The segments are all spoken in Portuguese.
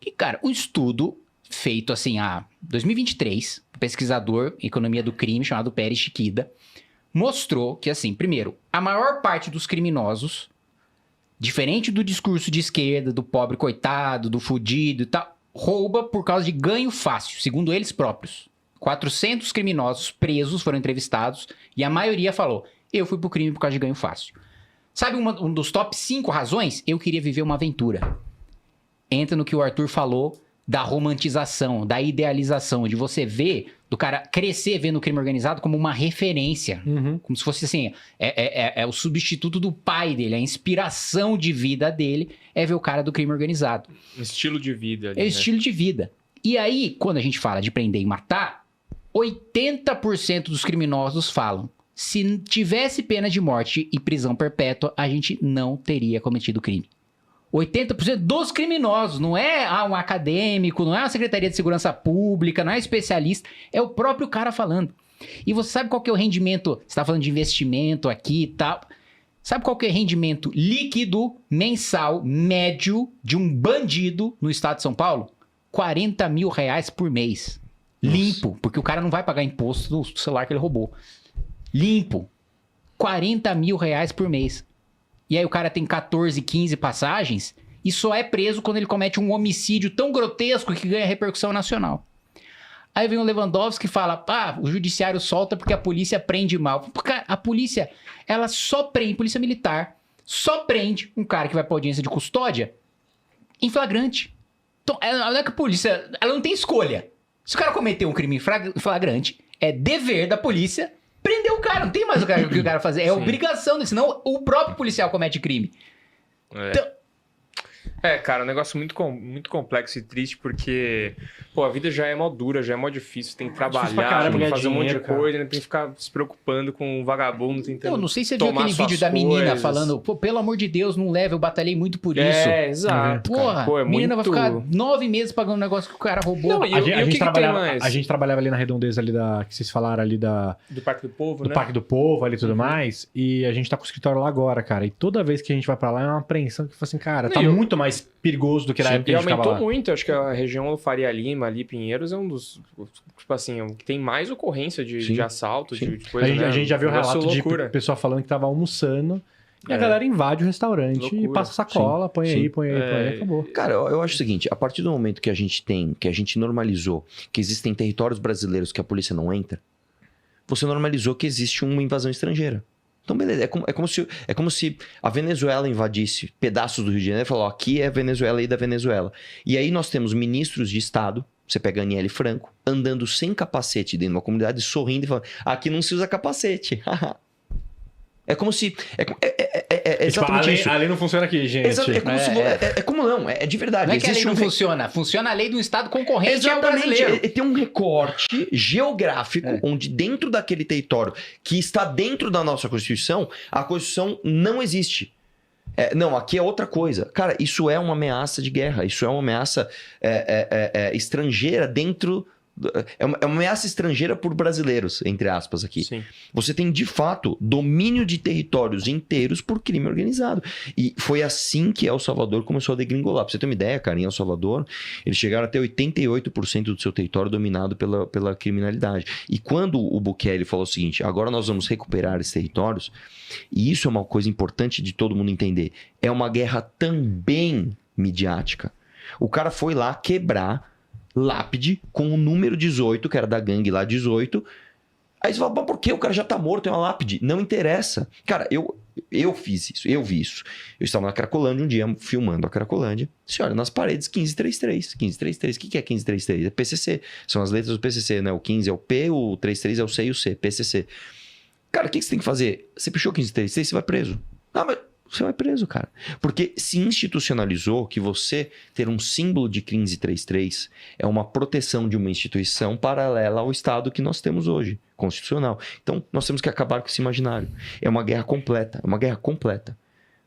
E, cara, um estudo feito assim, 2023, um pesquisador em economia do crime chamado Pérez Chiquida, mostrou que, assim, primeiro, a maior parte dos criminosos, diferente do discurso de esquerda, do pobre coitado, do fudido e tal, rouba por causa de ganho fácil, segundo eles próprios. 400 criminosos presos foram entrevistados e a maioria falou, eu fui pro crime por causa de ganho fácil. Sabe um dos top 5 razões? Eu queria viver uma aventura. Entra no que o Arthur falou da romantização, da idealização, de você ver, do cara crescer vendo o crime organizado como uma referência. Como se fosse assim, é o substituto do pai dele, a inspiração de vida dele é ver o cara do crime organizado. Um estilo de vida. Ali, é o estilo de vida. E aí, quando a gente fala de prender e matar, 80% dos criminosos falam, se tivesse pena de morte e prisão perpétua, a gente não teria cometido crime. 80% dos criminosos, não é um acadêmico, não é uma Secretaria de Segurança Pública, não é especialista, é o próprio cara falando. E você sabe qual que é o rendimento, você está falando de investimento aqui e tal, sabe qual que é o rendimento líquido, mensal, médio de um bandido no estado de São Paulo? R$40 mil por mês. Nossa. Limpo, porque o cara não vai pagar imposto do celular que ele roubou. Limpo. R$40 mil por mês. E aí o cara tem 14, 15 passagens e só é preso quando ele comete um homicídio tão grotesco que ganha repercussão nacional. Aí vem o Lewandowski e fala, o judiciário solta porque a polícia prende mal. Porque a polícia, ela só prende, polícia militar, só prende um cara que vai pra audiência de custódia em flagrante. Então, não é que a polícia, ela não tem escolha. Se o cara cometeu um crime em flagrante, é dever da polícia prender o cara, não tem mais o que o cara fazer. É obrigação, senão o próprio policial comete crime. Então... cara, um negócio muito complexo e triste, porque, a vida já é mó dura, já é mó difícil, tem que trabalhar, tem que fazer um monte de coisa, tem que ficar se preocupando com um vagabundo, tentando Eu não sei se você viu aquele vídeo da menina falando, pelo amor de Deus, não leve, eu batalhei muito por isso. Exato. Porra, a menina vai ficar 9 meses pagando um negócio que o cara roubou. Não, a gente trabalhava ali na redondeza ali que vocês falaram ali do Parque do Povo, né? Do Parque do Povo ali e tudo mais, e a gente tá com o escritório lá agora, cara, e toda vez que a gente vai pra lá é uma apreensão que fala assim, cara, tá muito mais perigoso do que na época que a gente tava lá. Aumentou muito, acho que a região Faria Lima, ali, Pinheiros, é um dos, tipo assim, que tem mais ocorrência de assalto, de coisa, a gente já viu relato de pessoa falando que tava almoçando e a galera invade o restaurante e passa sacola, põe aí, acabou. Cara, eu acho o seguinte, a partir do momento que a gente normalizou que existem territórios brasileiros que a polícia não entra, você normalizou que existe uma invasão estrangeira. Então, beleza, é como se a Venezuela invadisse pedaços do Rio de Janeiro e falou, aqui é a Venezuela e da Venezuela. E aí nós temos ministros de Estado, você pega a Aniele Franco, andando sem capacete dentro de uma comunidade, sorrindo e falando, aqui não se usa capacete. É como se... É exatamente isso. A lei não funciona aqui, gente. É como se... É como não, é de verdade. Não é que a lei não funciona, funciona a lei do Estado concorrente ao brasileiro. Tem um recorte geográfico onde dentro daquele território que está dentro da nossa Constituição, a Constituição não existe. Não, aqui é outra coisa. Cara, isso é uma ameaça de guerra, isso é uma ameaça estrangeira dentro... É uma ameaça estrangeira por brasileiros, entre aspas aqui. Sim. Você tem, de fato, domínio de territórios inteiros por crime organizado. E foi assim que El Salvador começou a degringolar. Pra você ter uma ideia, cara, em El Salvador, eles chegaram a ter 88% do seu território dominado pela criminalidade. E quando o Bukele falou o seguinte, agora nós vamos recuperar esses territórios, e isso é uma coisa importante de todo mundo entender, é uma guerra também midiática. O cara foi lá quebrar lápide com o número 18, que era da gangue lá 18. Aí você fala, mas por que o cara já tá morto, é uma lápide? Não interessa. Cara, eu fiz isso, eu vi isso. Eu estava na Cracolândia um dia, filmando a Cracolândia. Você olha nas paredes, 1533. 1533, o que é 1533? É PCC. São as letras do PCC, né? O 15 é o P, o 33 é o C e o C, PCC. Cara, o que você tem que fazer? Você pichou 1533, você vai preso. Ah, mas... Você vai preso, cara. Porque se institucionalizou que você ter um símbolo de 1533 é uma proteção de uma instituição paralela ao Estado que nós temos hoje, constitucional. Então, nós temos que acabar com esse imaginário. É uma guerra completa,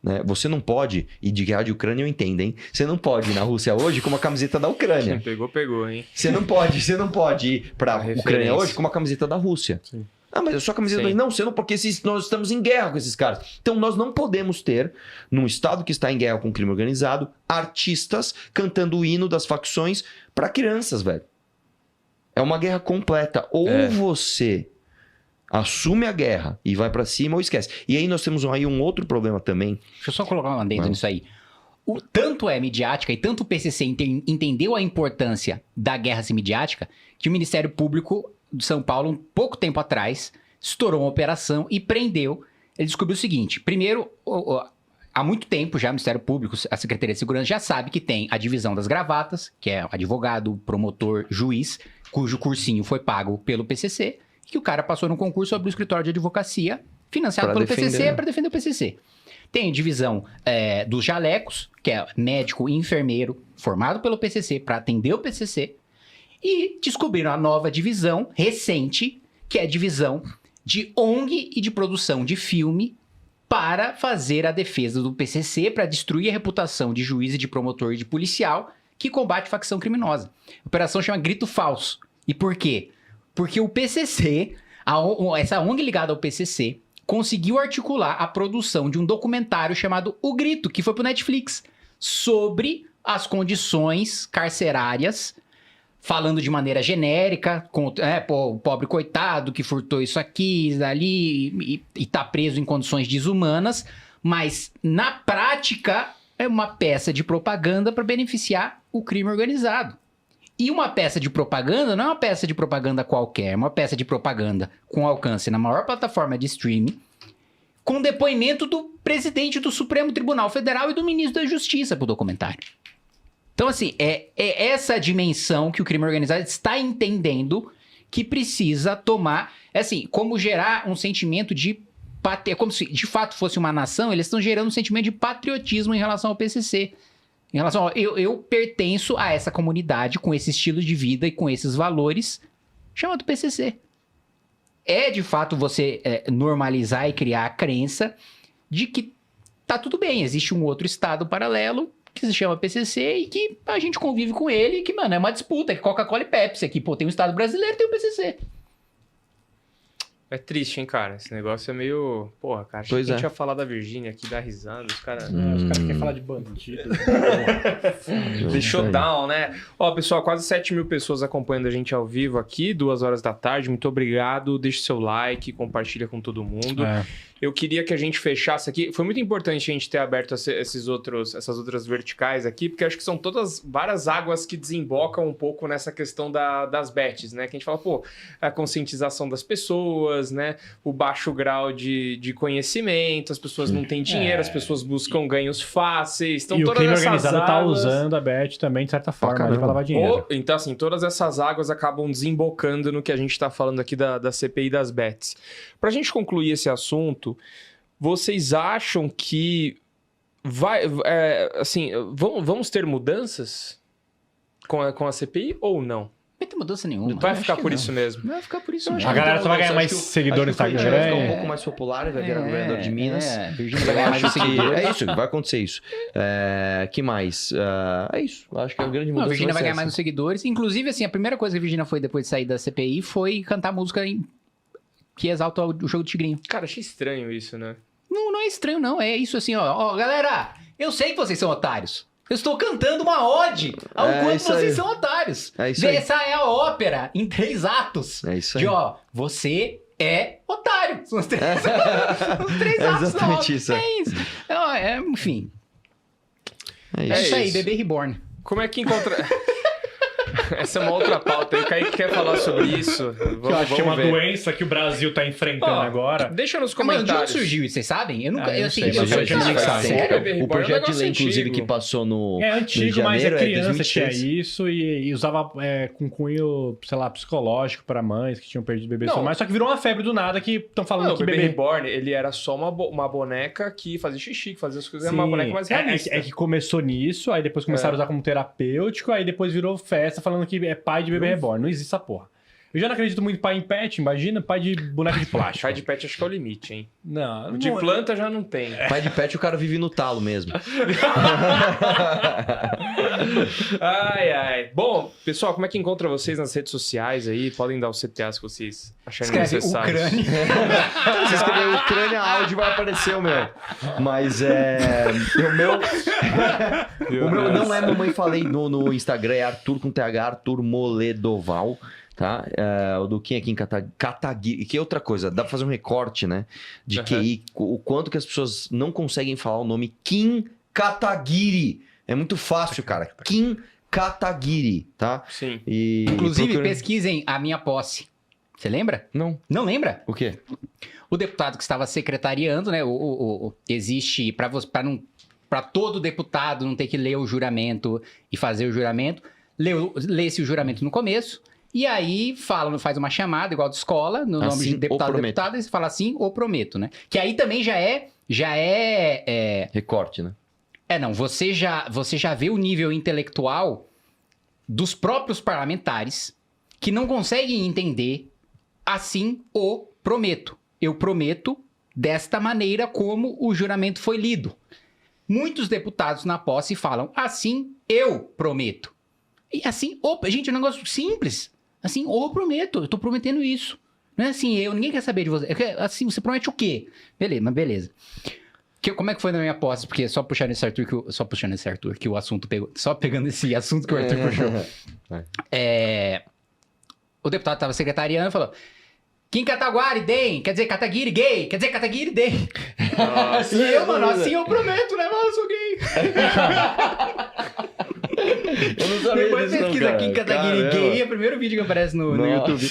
né? Você não pode, e de guerra de Ucrânia eu entendo, hein? Você não pode ir na Rússia hoje com uma camiseta da Ucrânia. Pegou, hein? Você não pode ir pra Ucrânia hoje com uma camiseta da Rússia. Sim. Ah, mas é só camiseta Sim. do... Não, você não, porque nós estamos em guerra com esses caras. Então nós não podemos ter, num estado que está em guerra com o crime organizado, artistas cantando o hino das facções para crianças, velho. É uma guerra completa. Ou você assume a guerra e vai para cima ou esquece. E aí nós temos aí um outro problema também. Deixa eu só colocar uma adendo nisso aí. Tanto é midiática e tanto o PCC entendeu a importância da guerra midiática que o Ministério Público de São Paulo, um pouco tempo atrás, estourou uma operação e prendeu. Ele descobriu o seguinte: primeiro, há muito tempo já o Ministério Público, a Secretaria de Segurança já sabe que tem a divisão das gravatas, que é advogado, promotor, juiz, cujo cursinho foi pago pelo PCC, que o cara passou no concurso, abriu o escritório de advocacia financiado pelo PCC para defender o PCC. Tem divisão dos jalecos, que é médico e enfermeiro, formado pelo PCC para atender o PCC. E descobriram a nova divisão recente, que é a divisão de ONG e de produção de filme para fazer a defesa do PCC, para destruir a reputação de juiz e de promotor e de policial que combate facção criminosa. A operação chama Grito Falso. E por quê? Porque o PCC, essa ONG ligada ao PCC, conseguiu articular a produção de um documentário chamado O Grito, que foi pro Netflix, sobre as condições carcerárias, falando de maneira genérica, o pobre coitado que furtou isso aqui, dali, e tá preso em condições desumanas, mas na prática é uma peça de propaganda para beneficiar o crime organizado. E uma peça de propaganda não é uma peça de propaganda qualquer, é uma peça de propaganda com alcance na maior plataforma de streaming, com depoimento do presidente do Supremo Tribunal Federal e do ministro da Justiça pro documentário. Então, assim, é essa dimensão que o crime organizado está entendendo que precisa tomar, assim, como gerar um sentimento de... como se de fato fosse uma nação, eles estão gerando um sentimento de patriotismo em relação ao PCC. Em relação eu pertenço a essa comunidade com esse estilo de vida e com esses valores, chamado PCC. É, de fato, você normalizar e criar a crença de que tá tudo bem, existe um outro estado paralelo que se chama PCC e que a gente convive com ele e que, mano, é uma disputa, que Coca-Cola e Pepsi aqui, pô, tem um estado brasileiro e tem o PCC. É triste, hein, cara? Esse negócio é meio... Porra, cara, achei que a gente ia falar da Virgínia aqui, dar risada, os caras... Os caras querem falar de bandido. The showdown, né? Ó, pessoal, quase 7 mil pessoas acompanhando a gente ao vivo aqui, 2 horas da tarde. Muito obrigado. Deixe seu like, compartilha com todo mundo. Eu queria que a gente fechasse aqui. Foi muito importante a gente ter aberto essas outras verticais aqui, porque acho que são todas várias águas que desembocam um pouco nessa questão das bets, né? Que a gente fala, pô, a conscientização das pessoas, né? O baixo grau de conhecimento, as pessoas não têm dinheiro, as pessoas buscam ganhos fáceis. Então, e todas o crime essas organizado águas... tá usando a bet também, de certa forma, para lavar dinheiro. Então, assim, todas essas águas acabam desembocando no que a gente está falando aqui da CPI das bets. Para a gente concluir esse assunto, vocês acham que vamos ter mudanças com a CPI ou não? Não vai ter mudança nenhuma. Vai ficar por isso mesmo. Vai ficar por isso mesmo. A galera só vai ganhar mais seguidores no Instagram. Vai ficar um pouco mais popular e vai virar governador de Minas. Virgínia vai ganhar mais seguidores. É isso, vai acontecer isso. Que mais? É isso. Acho que a grande mudança A Virgínia vai ganhar mais essa. seguidores. Inclusive, assim, a primeira coisa que a Virgínia foi depois de sair da CPI foi cantar música que exalta o jogo do Tigrinho. Cara, achei estranho isso, né? Não é estranho, não. É isso assim, ó. Galera, eu sei que vocês são otários. Eu estou cantando uma ode ao quanto vocês são otários. É isso aí. Essa é a ópera em 3 atos. É isso aí. De, você é otário. São os 3 atos. Exatamente isso. É isso. Enfim. É É isso. isso aí, bebê reborn. Como é que encontra... Essa é uma outra pauta. O Kaique quer falar sobre isso. Eu acho que é uma doença que o Brasil tá enfrentando agora. Deixa nos Mas de onde comentários. surgiu isso? Vocês sabem? Eu nunca... eu assim, sei, mas eu eu já já sabe. Sério? O projeto de lei, Negócio inclusive, antigo. que passou no É no antigo, de mas janeiro, é criança que 2023. tinha isso e usava com cunho, sei lá, psicológico pra mães que tinham perdido bebês. Não. Mas só que virou uma febre do nada que estão falando Não, o que bebê bebê... reborn, ele era só uma boneca que fazia xixi, que fazia as coisas. Era uma Sim. boneca mais realista. É que começou nisso, aí depois começaram a usar como terapêutico, aí depois virou festa falando que é pai de bebê reborn. Não existe essa porra. Eu já não acredito muito em pai em pet, imagina pai de boneco de plástico. Pai de pet acho que é o limite, hein? Não, De planta já não tem. Pai de pet, o cara vive no talo mesmo. Ai. Bom, pessoal, como é que encontra vocês nas redes sociais aí? Podem dar os CTAs que vocês acharem necessários. Ucrânia. Se escrever Ucrânia áudio, vai aparecer o meu. Mas o meu não é Mamãe Falei no Instagram, é Arthur com TH, Arthur Moledoval. Tá? O do Kim aqui em Kataguiri, que é outra coisa, dá pra fazer um recorte, né? De QI, o quanto que as pessoas não conseguem falar o nome Kim Kataguiri. É muito fácil, cara. Kim Kataguiri, tá? Sim. Inclusive, pesquisem a minha posse. Você lembra? Não. Não lembra? O quê? O deputado que estava secretariando, né? Existe, para todo deputado não ter que ler o juramento e fazer o juramento, lê-se o juramento no começo. E aí faz uma chamada, igual de escola, no nome de deputado ou deputada, e você fala assim, ou prometo, né? Que aí também já é... Recorte, né? Não, você já vê o nível intelectual dos próprios parlamentares que não conseguem entender assim o prometo. Eu prometo desta maneira como o juramento foi lido. Muitos deputados na posse falam, assim eu prometo. E assim, gente, é um negócio simples. Assim, eu prometo, eu tô prometendo isso. Não é assim, ninguém quer saber de você. Assim, você promete o quê? Beleza. Como é que foi na minha posse? Porque só puxando esse Arthur, que o assunto pegou. Só pegando esse assunto que o Arthur puxou. O deputado estava secretariando e falou: Kim Kataguiri Den, quer dizer Kataguiri gay, quer dizer Kataguiri Den. E eu, mano, assim eu prometo, né, mano, eu sou gay. Eu não sabia Depois disso, pesquisa Kim Kataguiri gay, é o primeiro vídeo que aparece no YouTube.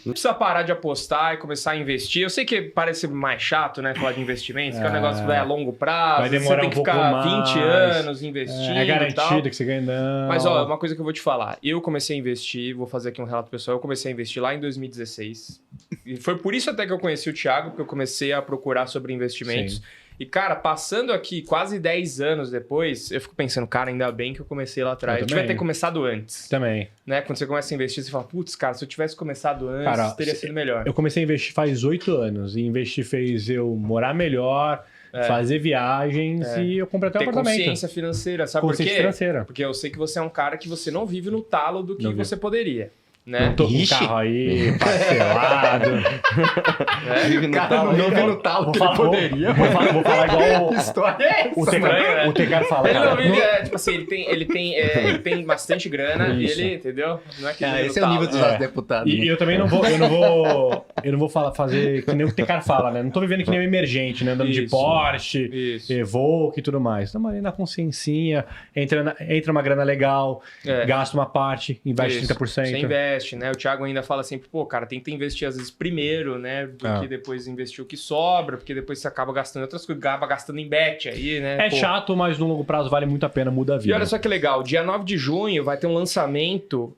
Não precisa parar de apostar e começar a investir. Eu sei que parece mais chato, né, falar de investimentos, que é um negócio que vai a longo prazo. Vai demorar você tem que ficar 20 anos investindo. É garantido e tal. que você ganha, não. Mas, uma coisa que eu vou te falar. Eu comecei a investir, vou fazer aqui um relato pessoal. Eu comecei a investir lá em 2016. E foi por isso até que eu conheci o Thiago, porque eu comecei a procurar sobre investimentos. Sim. E, cara, passando aqui quase 10 anos depois, eu fico pensando, cara, ainda bem que eu comecei lá atrás. Eu devia ter começado antes. Também. Né? Quando você começa a investir, você fala, putz, cara, se eu tivesse começado antes, teria sido melhor. Eu comecei a investir faz 8 anos. E investir fez eu morar melhor, fazer viagens e eu comprei até um apartamento. Consciência financeira, sabe por quê? Consciência financeira. Porque eu sei que você é um cara que você não vive no talo do que você poderia. Né? Não tô com o carro aí, parcelado. Não vive no talo que ele poderia. Vou falar igual que história é essa? O Tecar fala. Ele não vive, tipo assim, ele tem bastante grana e ele, entendeu? Não é que esse é o nível dos nossos deputados. E eu também não vou fazer que nem o Tecar fala, né? Não tô vivendo que nem o emergente, né? Andando de Porsche, Evoque e tudo mais. Estamos ali na consciencinha, entra uma grana legal, gasta uma parte, investe 30%. Você investe. Né? O Thiago ainda fala sempre, pô, cara, tenta investir às vezes primeiro, né? Do que depois investir o que sobra, porque depois você acaba gastando outras coisas, acaba gastando em bet aí, né? É chato, mas no longo prazo vale muito a pena, muda a vida. E olha só que legal, dia 9 de junho vai ter um lançamento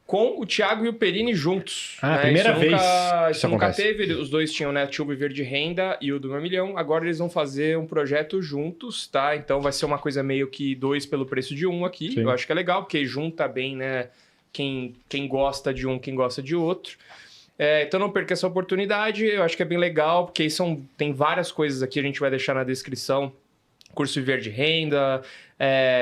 com o Thiago e o Perini juntos. Né? Primeira vez isso nunca teve, os dois tinham, né? Tinha o Viver de Renda e o do 1 milhão, agora eles vão fazer um projeto juntos, tá? Então vai ser uma coisa meio que 2 pelo preço de 1 aqui. Sim. Eu acho que é legal, porque junta bem, né? Quem gosta de um, quem gosta de outro. Então não perca essa oportunidade, eu acho que é bem legal, porque tem várias coisas aqui, a gente vai deixar na descrição. Curso Viver de Renda,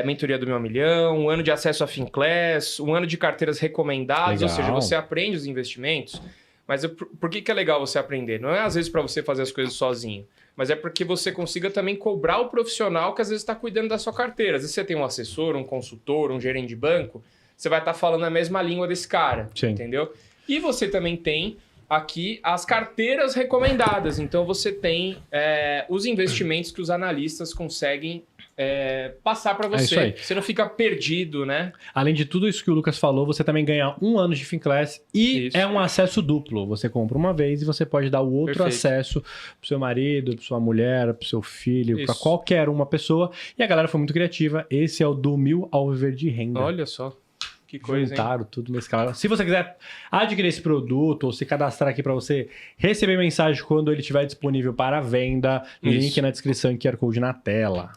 mentoria do 1 milhão, um ano de acesso a Finclass, um ano de carteiras recomendadas, legal. Ou seja, você aprende os investimentos. Mas por que é legal você aprender? Não é às vezes para você fazer as coisas sozinho, mas é porque você consiga também cobrar o profissional que às vezes está cuidando da sua carteira. Às vezes você tem um assessor, um consultor, um gerente de banco, você vai estar falando a mesma língua desse cara, entendeu? E você também tem aqui as carteiras recomendadas. Então, você tem os investimentos que os analistas conseguem passar para você. Você não fica perdido, né? Além de tudo isso que o Lucas falou, você também ganha 1 ano de Finclass e é um acesso duplo. Você compra uma vez e você pode dar o outro acesso pro seu marido, pra sua mulher, pro seu filho, para qualquer uma pessoa. E a galera foi muito criativa. Esse é o do 1000 ao Viver de Renda. Olha só. Que coisa, juntaram tudo nesse canal. Se você quiser adquirir esse produto ou se cadastrar aqui para você receber mensagem quando ele estiver disponível para venda, link na descrição e QR Code na tela.